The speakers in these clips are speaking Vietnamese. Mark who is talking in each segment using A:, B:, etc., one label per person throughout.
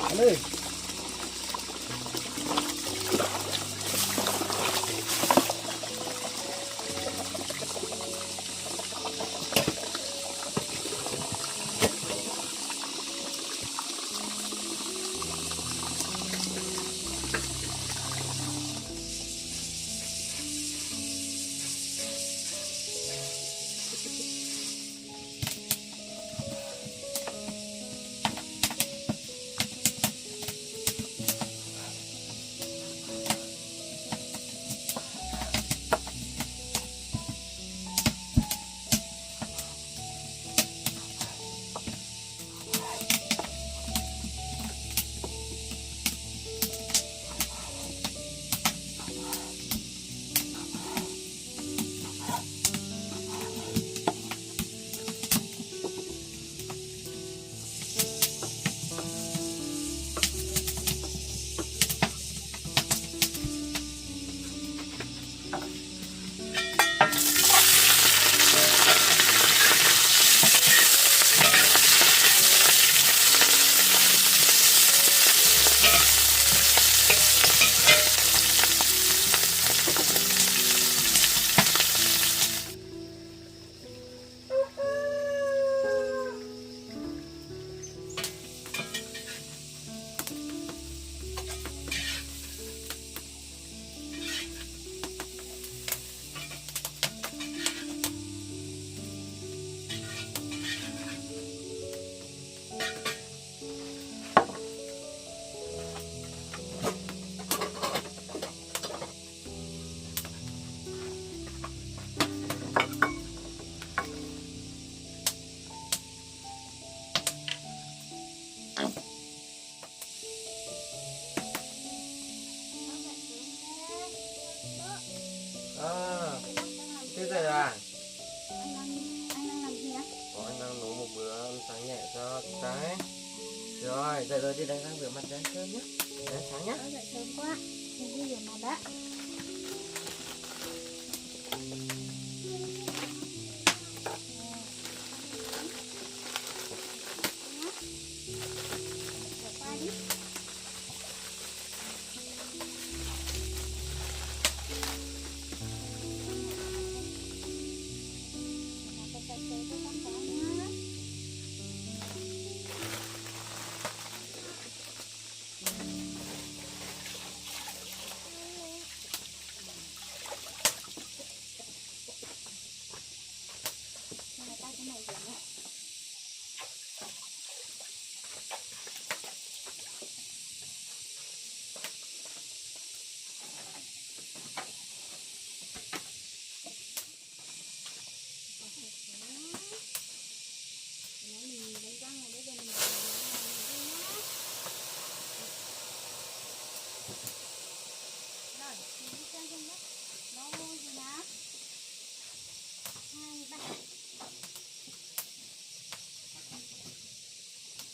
A: bạn ơi. Thế rồi à?
B: Anh đang làm gì á?
A: Anh đang nấu một bữa ăn sáng nhẹ cho cái. Rồi, dậy rồi đi đánh răng rửa mặt cho anh sớm nhé. Để sáng nhé.
B: Dậy sớm quá. Mình đi rửa mặt đã. Rửa qua đi.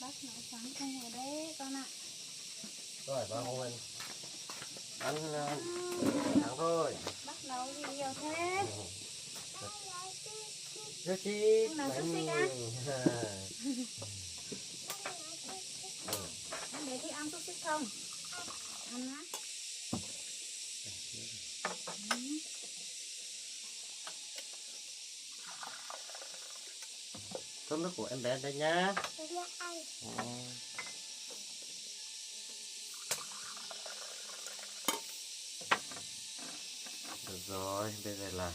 B: Bác nấu sáng không ở đấy con ạ.
A: Rồi, vào không ăn sáng thôi.
B: Bác nấu gì nhiều thế?
A: Rất chi.
B: Nấu xúc xích á? Anh bé thích ăn xúc xích không? Ăn á.
A: Cơm nước của em bé đây nhá. Được rồi, bây giờ là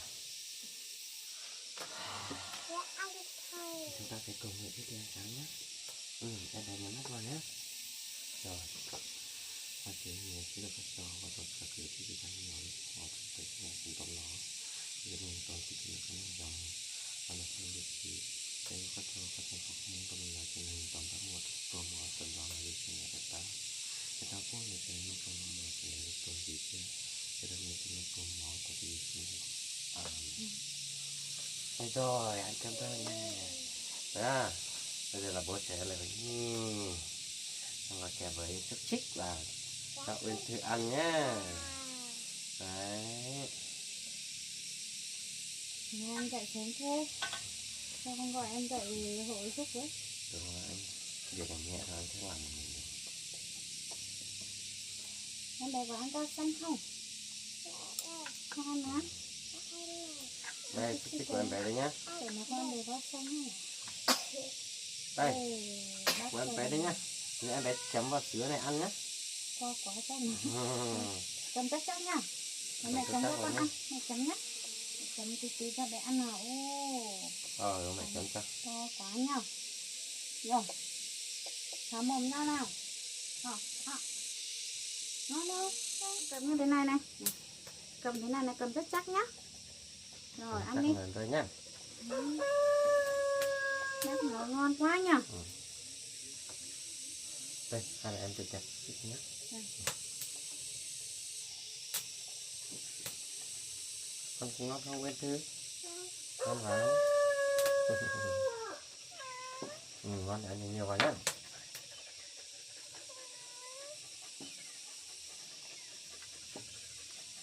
A: chúng ta sẽ cùng người thích ăn sáng nhé. Em bé nhắm mắt vào nhé. Rồi, và chỉ người chỉ được cho và tôi sẽ cứ chỉ ăn nhỏ hoặc tự nhiên cũng tổng nó. Vì mình còn chỉ được cái dòng và nó không được gì. Đây có cho các thành phố không có mình là cho nên tổng các một tổ mỏ tận đó là việc sinh nhật ta. Người ta có người ta như con mỏ thì là tổ gì chứ. Cho nên mình chỉ là tổ mỏ tại vì sinh nhật. Đây rồi, ăn cơm thôi nha. Đó, bây giờ là bố sẽ lại và kèm với xúc xích và cho Uyên Thư ăn nhá. Đấy.
B: Nghe anh dậy sớm thế. Sao không gọi em dậy hội xúc đấy?
A: Đúng rồi anh. Việc làm nhẹ thôi anh sẽ làm một mình được.
B: Ăn để vào ăn rau xanh không? Không ăn hả?
A: Đây, xúc xích của em bé đây nhá.
B: Để nó con để rau xanh nhá.
A: Đây, của em bé đây nhá. Nếu em bé chấm vào sữa này ăn nhá.
B: Cho quá cho nó. Chấm chắc nhá. Mẹ chấm cho con ăn. Mẹ chấm nhá. Chấm tí cho bé ăn nào.
A: Rồi, mẹ chấm cho.
B: To quá nhá. Rồi. Thả mồm nhau nào. Nó cầm như thế này này. Cầm thế này này, cầm rất chắc nhá. Rồi ăn đi.
A: Rồi nhá.
B: Chắc nó ngon quá nhá.
A: Đây, hai là em tự chặt nhé. Con cũng ngon không quên thứ. Ngon vào. Ngon ăn nhiều vào nhá.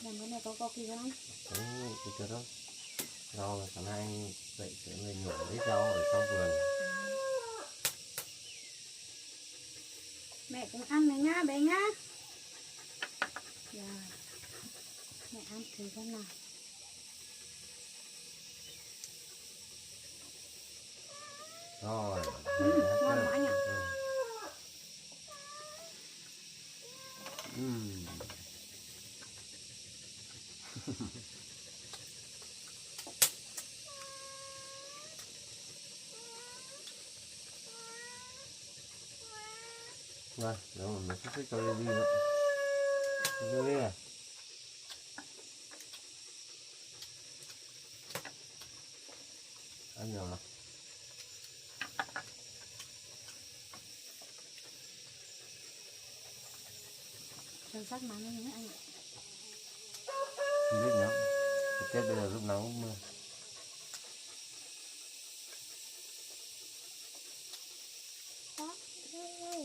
B: Làm cái này có kỳ không?
A: Thì chưa đâu. Rau là sáng nay dậy sẽ người nhổ lấy rau ở trong vườn.
B: Mẹ cũng ăn này nhá bé nhá. Rồi. Mẹ ăn thử xem nào.
A: Rồi.
B: Ngon quá nhỉ.
A: Rồi, nếu mà mình thích cho đi nữa. Đi à. Ăn nhiều lắm.
B: Chân sắc mà nó nữa anh ạ.
A: Không biết nữa. Tết bây giờ lúc nắng lúc mưa.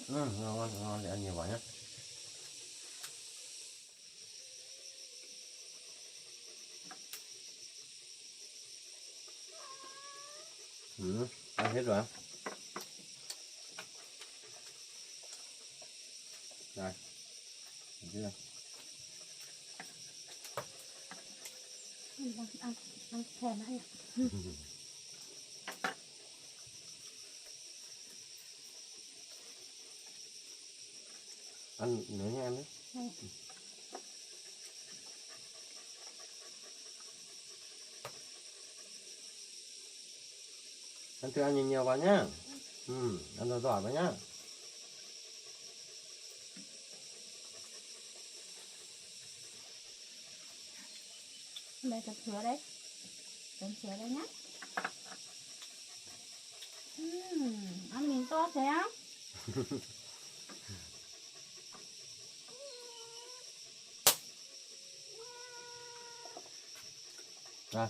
A: Ngon để ăn nhiều vào nhé. Ăn hết rồi. Rồi. Chưa?
B: Ăn thèm anh ạ.
A: Ăn nữa nha em đấy. Ăn thử ăn nhiều nhiều vào nhá. Ăn giỏi giỏi vào nhá.
B: Mẹ chấm sữa đấy. Chấm sữa đây nhá. Ăn miếng to thế á?
A: Rồi.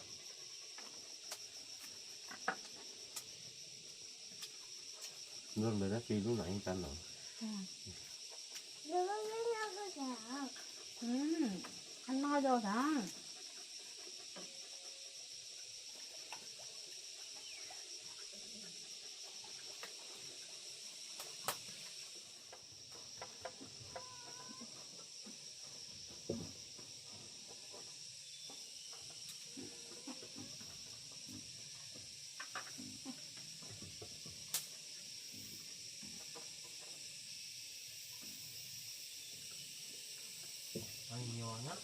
A: Luôn rồi đó khi lúc nãy anh canh rồi.
B: Ăn no rồi hả?
A: Ăn nhiều nhá.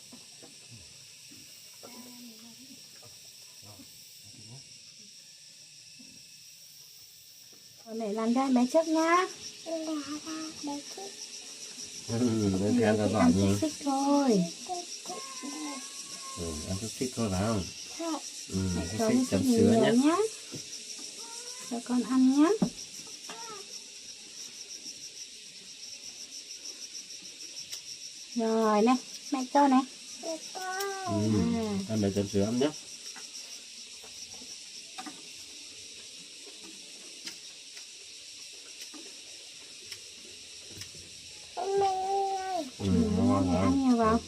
B: Mẹ làm cho bé trước nhá.
A: Bé ăn cho giỏi nhỉ.
B: Xích thôi.
A: Ăn chút xích thôi phải không?
B: Cho
A: xích chấm sữa nhé.
B: Cho con ăn nhé. Rồi này, mẹ cho này.
A: Ăn để chấm sữa nhé. Ngon ngon.
B: Ăn nhiều vào.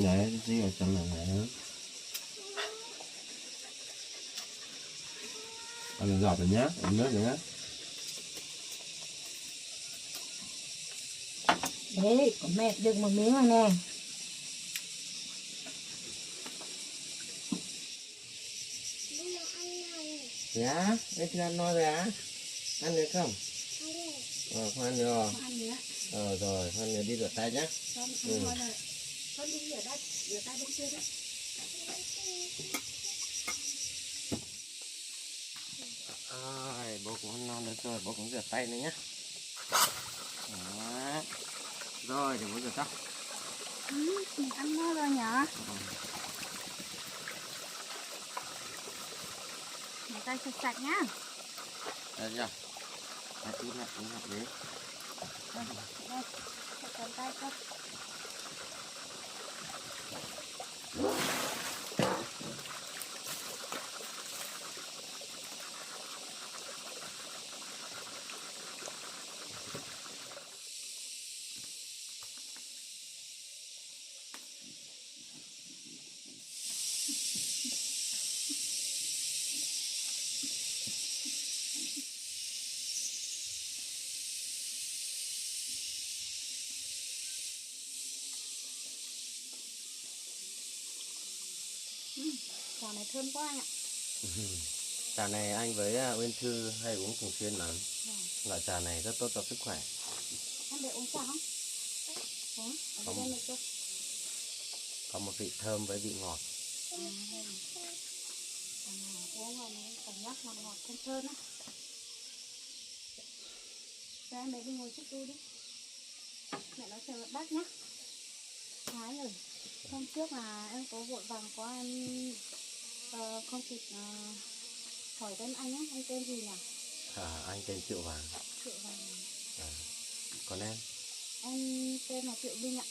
A: Đấy, gì ở trong này này. Ăn giọt rồi nhá, uống nước rồi nhá.
B: Đấy, có mẹ được một miếng rồi nè.
A: Dạ, đây thì ăn no rồi á. Ăn được không? Không ăn được.
B: Không ăn nữa.
A: Rồi, con đi rửa tay nhá.
B: Con đi rửa tay bên kia đấy.
A: Bố cũng ăn non được rồi, bố cũng rửa tay nữa nhá. Đó. Rồi, để bố rửa tay.
B: Mình ăn no rồi nhở? Rửa tay sạch sạch nhá.
A: Đây chưa? Đây, im lặng đấy.
B: Đây, cầm tay con. Trà này thơm quá anh ạ.
A: Trà này anh với Uyên Thư hay uống thường xuyên mà. Loại trà này rất tốt cho sức khỏe.
B: Em để uống trà không? Uống, ở đây này cô.
A: Có một vị thơm với vị ngọt.
B: Uống vào này cảm giác ngọt ngọt thơm thơm á. Cho em bé đi ngồi trước tôi đi. Mẹ nói chờ bác nhá. Thái rồi. Hôm trước là em có vội vàng quá em không kịp hỏi tên anh á, anh tên gì nhỉ?
A: Anh tên Triệu Vàng.
B: Triệu Vàng.
A: Còn em?
B: Em tên là Triệu Vinh ạ.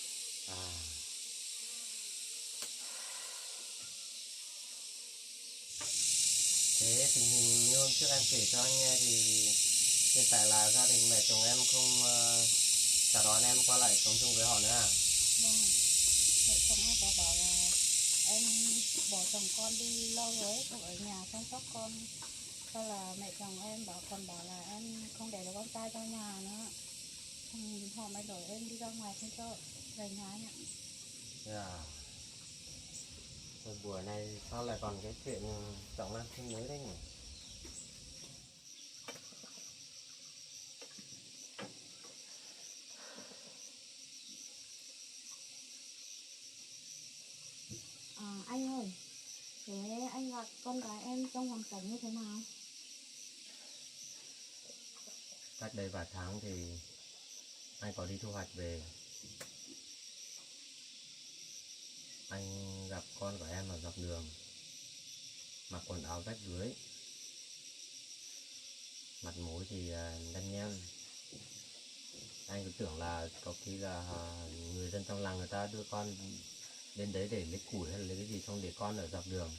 A: Thế tình hình như hôm trước em kể cho anh nghe thì hiện tại là gia đình mẹ chồng em không chào đón em qua lại sống chung với họ nữa à?
B: Vâng. Mẹ chồng em có bảo là em bỏ chồng con đi lo rồi, không ở nhà chăm sóc con. Sau là mẹ chồng em còn bảo là em không để được con trai trong nhà nữa. Họ mới đổi em đi ra ngoài không cho về nhà anh ạ.
A: Rồi buổi này sao lại còn cái chuyện trọng nam khinh nữ đấy nhỉ?
B: Anh ơi, thế anh gặp con gái em trong hoàn cảnh như thế nào?
A: Cách đây vài tháng thì anh có đi thu hoạch về. Anh gặp con của em ở dọc đường, mặc quần áo rách rưới, mặt mũi thì đen nhem. Anh cứ tưởng là có khi là người dân trong làng người ta đưa con đến đấy để lấy củi hay là lấy cái gì xong để con ở dọc đường.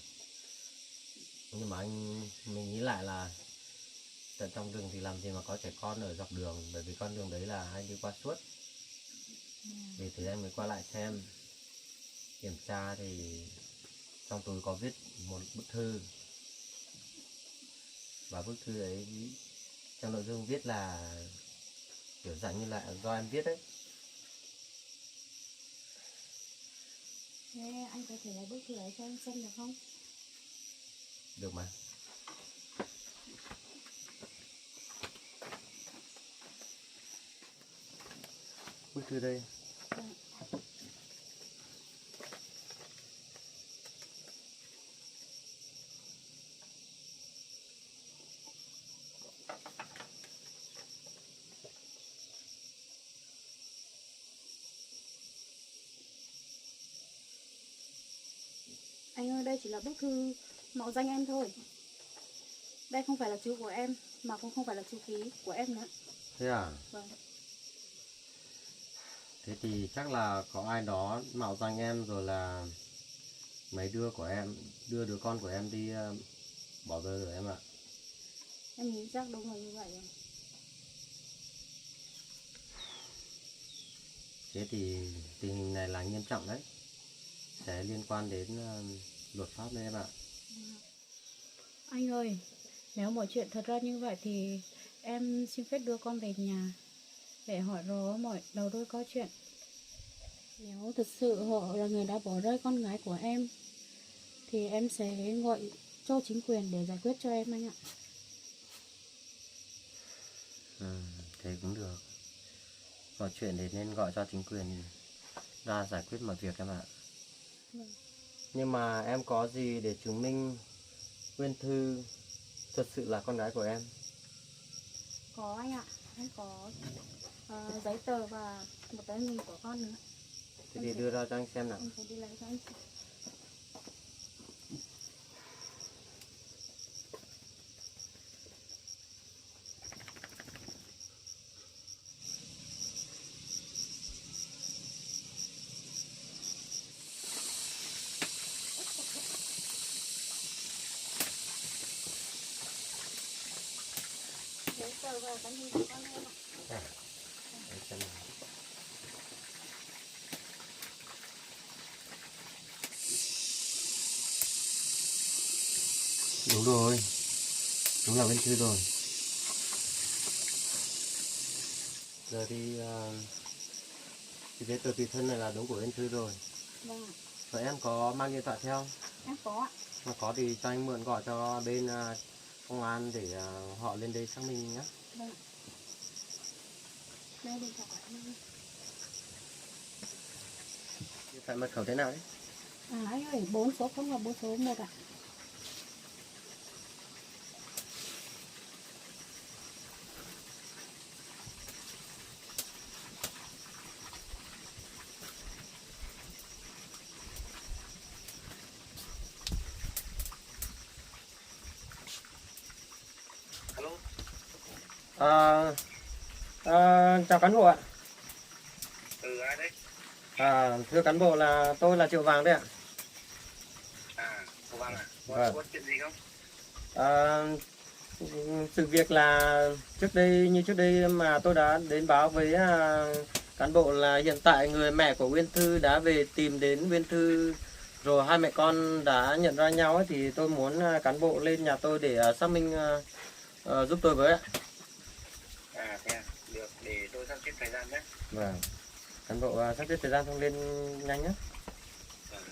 A: Nhưng mà mình nghĩ lại là tận trong rừng thì làm gì mà có trẻ con ở dọc đường, bởi vì con đường đấy là anh đi qua suốt. Vì thế anh mới qua lại xem, kiểm tra thì trong túi có viết một bức thư, và bức thư ấy trong nội dung viết là kiểu dạng như là do em viết đấy.
B: Thế anh có thể lấy bức thư ấy cho em xem được không?
A: Được mà. Bức thư đây.
B: Anh ơi, đây chỉ là bức thư mạo danh em thôi. Đây không phải là chữ của em, mà cũng không phải là chữ ký của em nữa.
A: Thế à?
B: Vâng.
A: Thế thì chắc là có ai đó mạo danh em rồi là mấy đứa của em, đưa đứa con của em đi bỏ rơi rồi em ạ.
B: Em nghĩ chắc đúng là như vậy rồi.
A: Thế thì tình hình này là nghiêm trọng đấy, sẽ liên quan đến luật pháp đấy em ạ.
B: Anh ơi, nếu mọi chuyện thật ra như vậy thì em xin phép đưa con về nhà để hỏi rõ mọi đầu đuôi câu chuyện. Nếu thực sự họ là người đã bỏ rơi con gái của em thì em sẽ gọi cho chính quyền để giải quyết cho em anh ạ.
A: Thế cũng được. Mọi chuyện thì nên gọi cho chính quyền ra giải quyết mọi việc em ạ. Nhưng mà em có gì để chứng minh Uyên Thư thật sự là con gái của em?
B: Có anh ạ, em có giấy tờ và một tấm hình của con nữa.
A: Thế thì đưa ra cho anh xem nào.
B: Em sẽ đi lấy cho anh. Giấy tờ và tấm hình của con em ạ.
A: Để xem nào. Đúng rồi, đúng là Uyên Thư rồi. Giờ thì giấy tờ tùy thân này là đúng của Uyên Thư rồi.
B: Vâng ạ.
A: Vậy em có mang điện thoại theo?
B: Em có ạ.
A: Mà có thì cho anh mượn gọi cho bên công an để họ lên đây xác minh nhé.
B: Vâng ạ. Đây điện thoại của em.
A: Điện thoại mật khẩu thế nào đấy?
B: Anh ơi, 4 số 0 và 4 số 1 ạ.
A: Chào cán bộ ạ.
C: Ai đấy?
A: Thưa cán bộ, là tôi là Triệu Vàng đấy ạ.
C: Cô Vâng à?
A: Vâng.
C: Có chuyện gì không?
A: Sự việc là trước đây mà tôi đã đến báo với cán bộ là hiện tại người mẹ của Uyên Thư đã về tìm đến Uyên Thư rồi, hai mẹ con đã nhận ra nhau ấy, thì tôi muốn cán bộ lên nhà tôi để xác minh giúp tôi với ạ.
C: Thế à? Được, để tôi sắp xếp thời gian nhé.
A: Vâng, cán bộ sắp xếp thời gian xong lên nhanh nhé.
C: Vâng.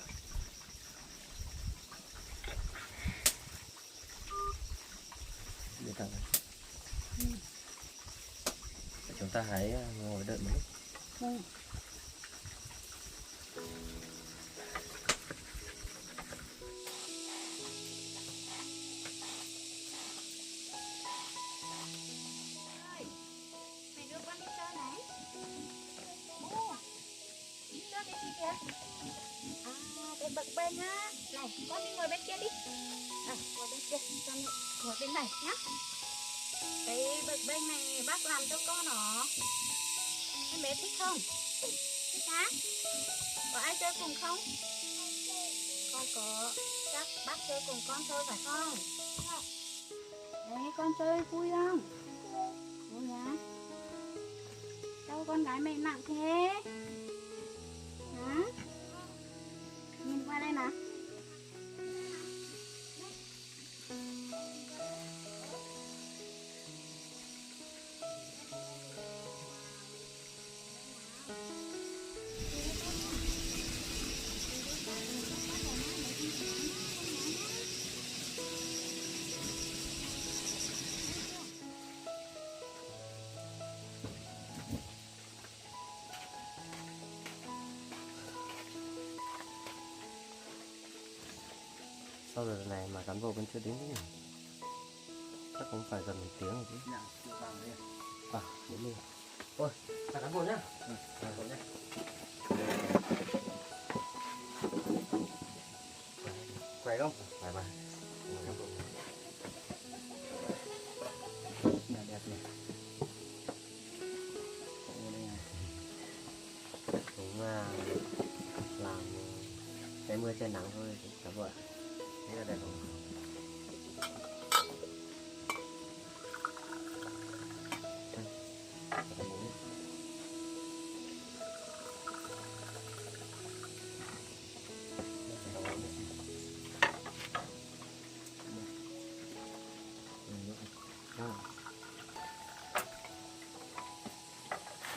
A: Điện thoại này. Chúng ta hãy ngồi đợi một lúc.
B: Vâng. Mẹ đưa con đi chơi này. Ô, đi chơi cái gì kìa? Cái bậc bên á. Này, con đi ngồi bên kia đi. Ngồi bên kia, con ngồi bên này nhá. Cái bậc bên này bác làm cho con hả? Em bé thích không? Thích hả? Có ai chơi cùng không? Con có. Chắc bác chơi cùng con thôi phải không? Đấy, con chơi vui không? Vui hả? Sao con gái mày nặng thế? Hả? Nhìn qua đây nào.
A: Sau giờ này mà cán bộ vẫn chưa đến thế nhỉ? Chắc cũng phải gần 1 tiếng rồi chứ. Đến đi. Ôi, chào cán bộ nhá. Cán bộ nhá. Khỏe không? Khỏe mà. Cán bộ. Đẹp nhỉ. Cũng làm cái mưa che nắng thôi cán bộ ạ. Thế là đẹp không?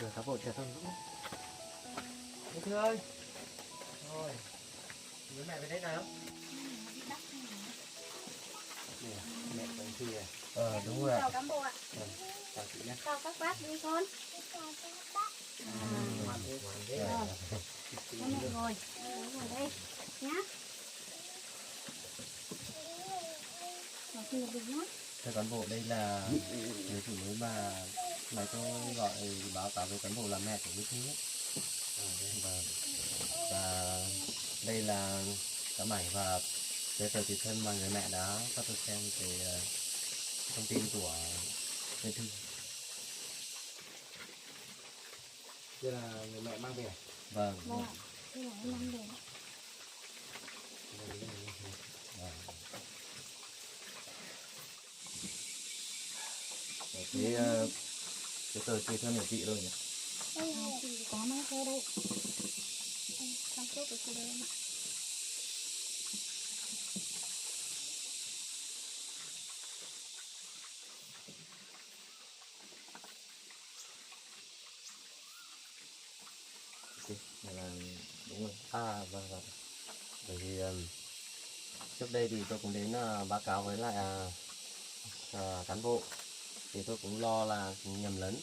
A: Rồi tháo bộ chặt không? Anh Thư ơi. Rồi. Với mẹ về đây nào? Nè, mẹ của anh Thư à? Đúng rồi ạ.
B: Chào cán bộ ạ.
A: Chào chị nhé.
B: Chào các bác đi con.
A: Ngoan thế.
B: Con mẹ ngồi đây nhá. Rồi xin được nhá.
A: Thưa cán bộ, đây là người phụ nữ mà tôi gọi báo cáo với cán bộ là mẹ của Bích Thư. Và đây là tấm ảnh và giấy tờ tùy thân mà người mẹ đã cho tôi xem về thông tin của Bích Thư. Đây là người mẹ mang về. Vâng.
B: Vâng. Đây là em mang về.
A: Cái tờ tùy thân của chị rồi nhỉ?
B: Chị có mang theo đây. Trong cốc của chị đây em ạ.
A: Này là đúng rồi. Vâng. Bởi vì trước đây thì tôi cũng đến báo cáo với lại cán bộ, thì tôi cũng lo là nhầm lẫn,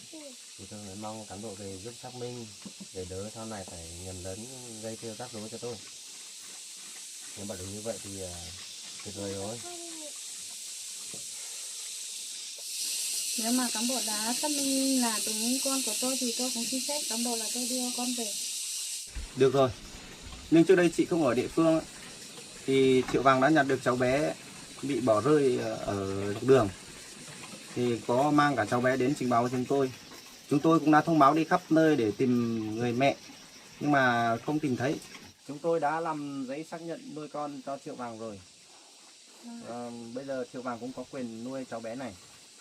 A: thì tôi mới mong cán bộ về giúp xác minh để đỡ sau này phải nhầm lẫn gây thêm rắc rối cho tôi. Nếu mà đúng như vậy thì tuyệt vời rồi.
B: Nếu mà cán bộ đã xác minh là đúng con của tôi thì tôi cũng xin phép cán bộ là tôi đưa con về.
D: Được rồi. Nhưng trước đây chị không ở địa phương ấy, thì Triệu Vàng đã nhặt được cháu bé bị bỏ rơi ở đường, thì có mang cả cháu bé đến trình báo với chúng tôi. Chúng tôi cũng đã thông báo đi khắp nơi để tìm người mẹ nhưng mà không tìm thấy. Chúng tôi đã làm giấy xác nhận nuôi con cho Triệu Vàng rồi. Bây giờ Triệu Vàng cũng có quyền nuôi cháu bé này,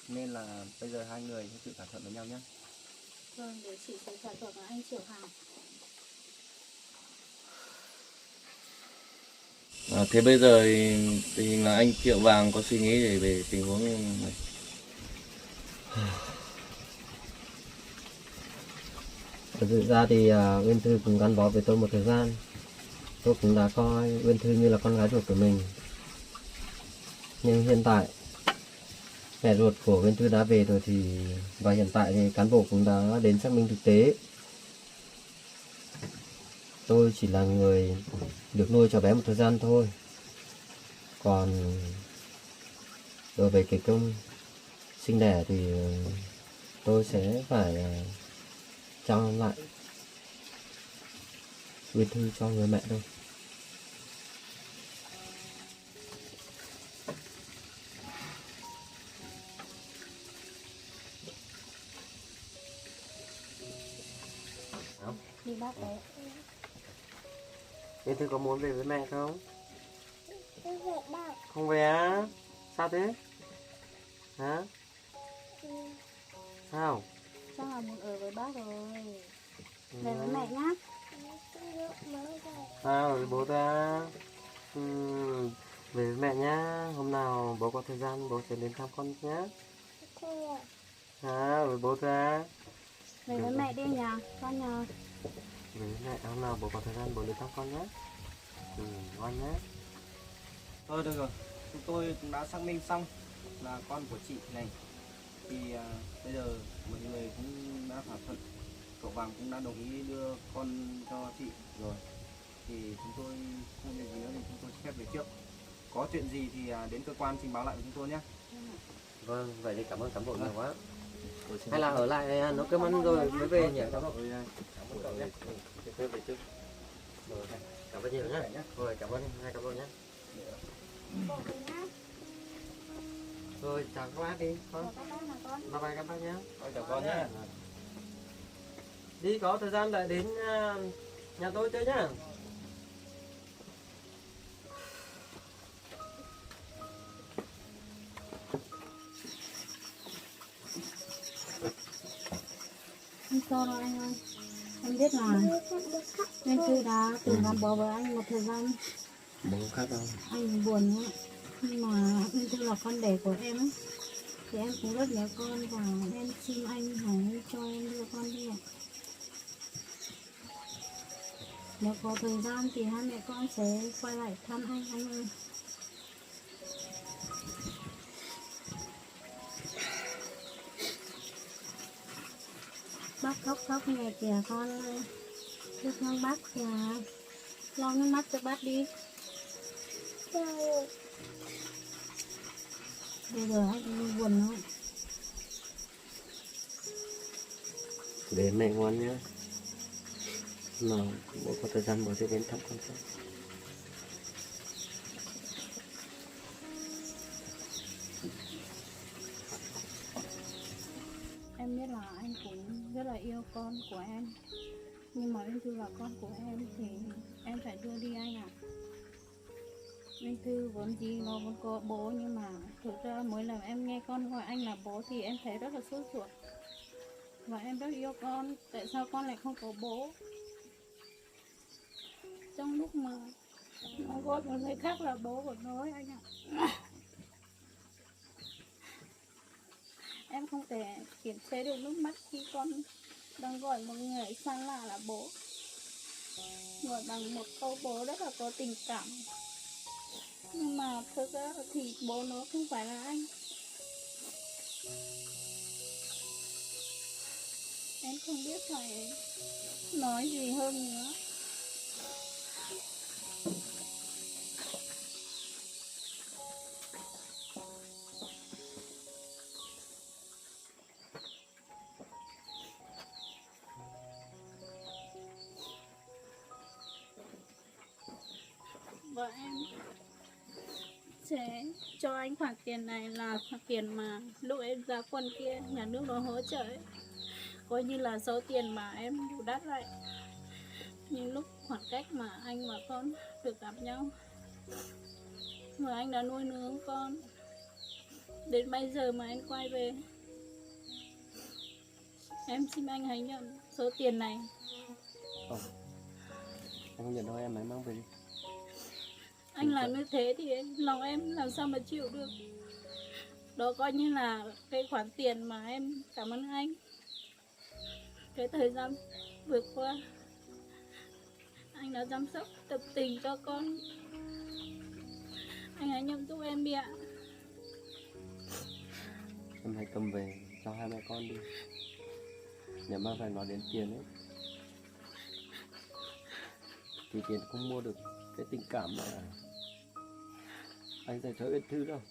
D: nên là bây giờ hai người tự thỏa thuận với nhau nhé.
B: Vâng, để chị sẽ thỏa thuận với anh Triệu Hằng.
E: Thế bây giờ thì tình hình là anh Triệu Vàng có suy nghĩ về tình huống này.
A: Thực sự ra thì Uyên Thư cũng gắn bó với tôi một thời gian. Tôi cũng đã coi Uyên Thư như là con gái ruột của mình. Nhưng hiện tại mẹ ruột của Uyên Thư đã về rồi và hiện tại thì cán bộ cũng đã đến xác minh thực tế. Tôi chỉ là người được nuôi cháu bé một thời gian thôi. Còn đối với cái công sinh đẻ thì tôi sẽ phải trao lại Uyên Thư cho người mẹ thôi.
B: Đi bác đấy.
A: Uyên Thư có muốn về với mẹ không? Không về á? Sao thế? Hả? Sao?
B: Chắc là muốn ở với bác rồi. Về với mẹ nhá.
A: Sao rồi bố ta? Về với mẹ nhá. Hôm nào bố có thời gian bố sẽ đến thăm con nhá. Rồi bố ta.
B: Về với mẹ đi nhờ, con nhờ.
A: Về với mẹ, hôm nào bố có thời gian bố đến thăm con nhá. Ngoan nhá.
D: Thôi được rồi, chúng tôi cũng đã xác minh xong là con của chị này. Thì bây giờ mọi người cũng đã thỏa thuận, cậu Vàng cũng đã đồng ý đưa con cho chị rồi. Thì chúng tôi không việc gì nữa thì chúng tôi phép về trước. Có chuyện gì thì đến cơ quan trình báo lại với chúng tôi nhé.
A: Vâng, vậy thì cảm ơn cán bộ nhiều quá. Hay là ở lại nấu cơm ăn rồi mới về nhỉ cán bộ?
D: Cảm ơn cậu nhé.
A: Tôi về trước. Rồi, cảm ơn nhiều nhá. Rồi, cảm ơn hai cán bộ nhé. Rồi, chào các bác đi con. Bye bye các bác nhé.
D: Chào con nhé.
A: Đi có thời gian lại đến nhà tôi chơi nhá.
B: Không sao đâu anh ơi. Em biết là Uyên Thư đã từng gắn bó với anh một thời gian.
A: Bố khác đâu.
B: Anh buồn quá. Nhưng mà Uyên Thư là con đẻ của em ấy. Thì em cũng rất nhớ con và em xin anh hãy cho em đưa con đi ạ. Nếu có thời gian thì hai mẹ con sẽ quay lại thăm anh ơi. Bác khóc nhẹ kìa con ơi. Nước nâng bác kìa. Lau nước mắt cho bác đi. Bây giờ anh buồn không?
A: Để mẹ ngoan nhé. Nào, bố có thời gian bố sẽ đến thăm con sau.
B: Em biết là anh cũng rất là yêu con của em. Nhưng mà Minh Thư là con của em thì em phải đưa đi anh ạ. Minh Thư vốn gì nó vẫn có bố, nhưng mà thực ra mỗi lần em nghe con gọi anh là bố thì em thấy rất là sốt ruột. Và em rất yêu con, tại sao con lại không có bố? Trong lúc mà nó gọi một người khác là bố của nó ấy, anh ạ. Em không thể kiềm chế được nước mắt khi con đang gọi một người xa lạ là bố. Gọi bằng một câu bố rất là có tình cảm. Nhưng mà thực ra thì bố nó không phải là anh. Em không biết phải nói gì hơn nữa. Và em sẽ cho anh khoản tiền này là khoản tiền mà lúc em ra quân kia nhà nước nó hỗ trợ ấy. Coi như là số tiền mà em bù đắp lại. Nhưng lúc khoảng cách mà anh và con được gặp nhau, và anh đã nuôi nấng con đến bây giờ mà anh quay về, em xin anh hãy nhận số tiền này.
A: Không, em không nhận đâu, em hãy mang về đi.
B: Anh làm như thế thì lòng em làm sao mà chịu được. Đó coi như là cái khoản tiền mà em cảm ơn anh. Cái thời gian vừa qua anh đã chăm sóc tập tình cho con. Anh hãy nhận giúp em đi ạ.
A: Em hãy cầm về cho hai mẹ con đi. Nếu mà phải nói đến tiền ấy thì tiền không mua được cái tình cảm mà anh dành cho Uyên Thư đâu.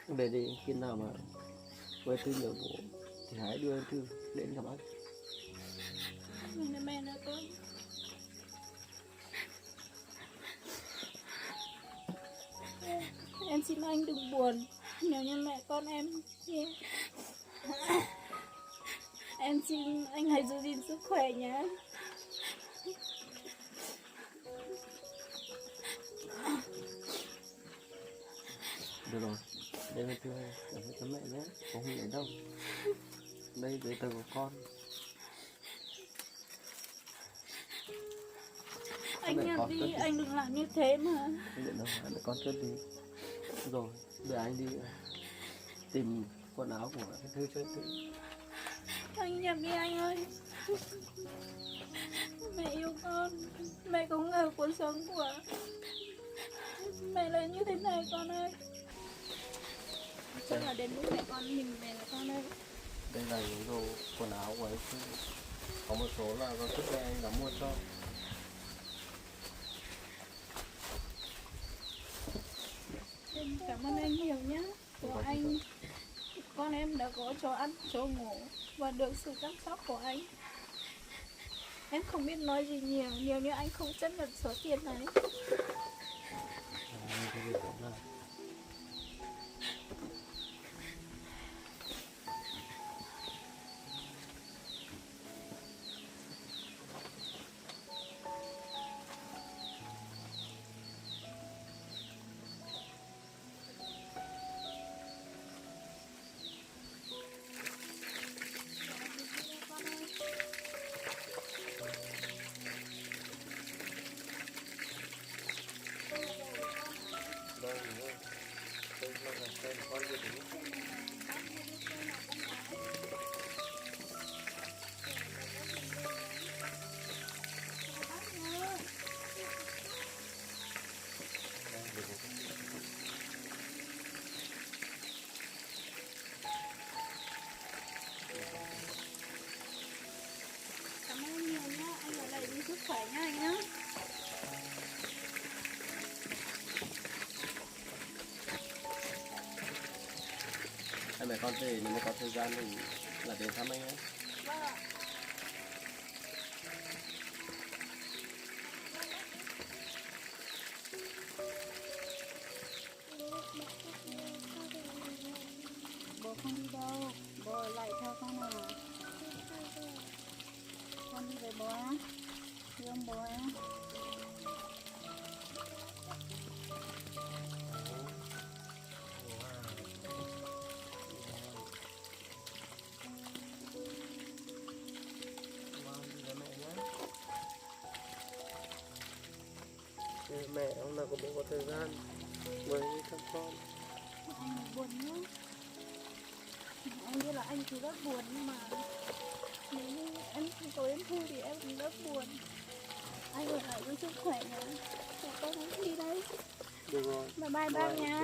A: Về đi, khi nào mà Uyên Thư nhớ bố thì hãy đưa Uyên Thư đến gặp anh.
B: Mình là mẹ nè con. Em xin anh đừng buồn nếu như mẹ con em nhé. Em xin anh hãy giữ gìn sức khỏe nhé.
A: Được rồi, đây là Thư ơi, cảm ơn các mẹ nhé, con không lấy đâu. Đây giấy tờ của con.
B: Anh nhận đi, anh đừng làm như thế mà.
A: Không nhận đâu, để con cất đi. Rồi, để anh đi tìm quần áo của cái Thư cho Thư.
B: Anh nhận đi anh ơi. Mẹ yêu con. Mẹ không ngờ cuộc sống của mẹ lại như thế này con ơi. Chắc là đến lúc mẹ con nhìn mẹ là con ơi.
A: Đây là những đồ quần áo của anh Thư. Có một số là do trước đây anh đã mua cho.
B: Em cảm ơn anh nhiều nhé. Của anh, con em đã có chỗ ăn, chỗ ngủ và được sự chăm sóc của anh. Em không biết nói gì nhiều nếu như anh không chấp nhận số tiền này.
A: Đây, tôi mong là xem con gì thì
B: Cảm ơn nhiều nhá, anh ở lại đi sức khỏe nha anh nhá.
A: hai mẹ con thì nếu mà có thời gian thì là đến thăm anh ấy.
B: Vâng ạ. Bố không đi đâu, bố ở lại theo con à. Con đi với bố á, thương bố á.
A: Mẹ ông nào cũng có thời gian mới đi thăm con.
B: Anh buồn nhá. Anh biết là anh thì rất buồn nhưng mà nếu như em không có em thôi thì em cũng rất buồn. Anh ở lại với sức khỏe nhá. Để con không đi đây.
A: Được rồi.
B: Bye bye bác nha.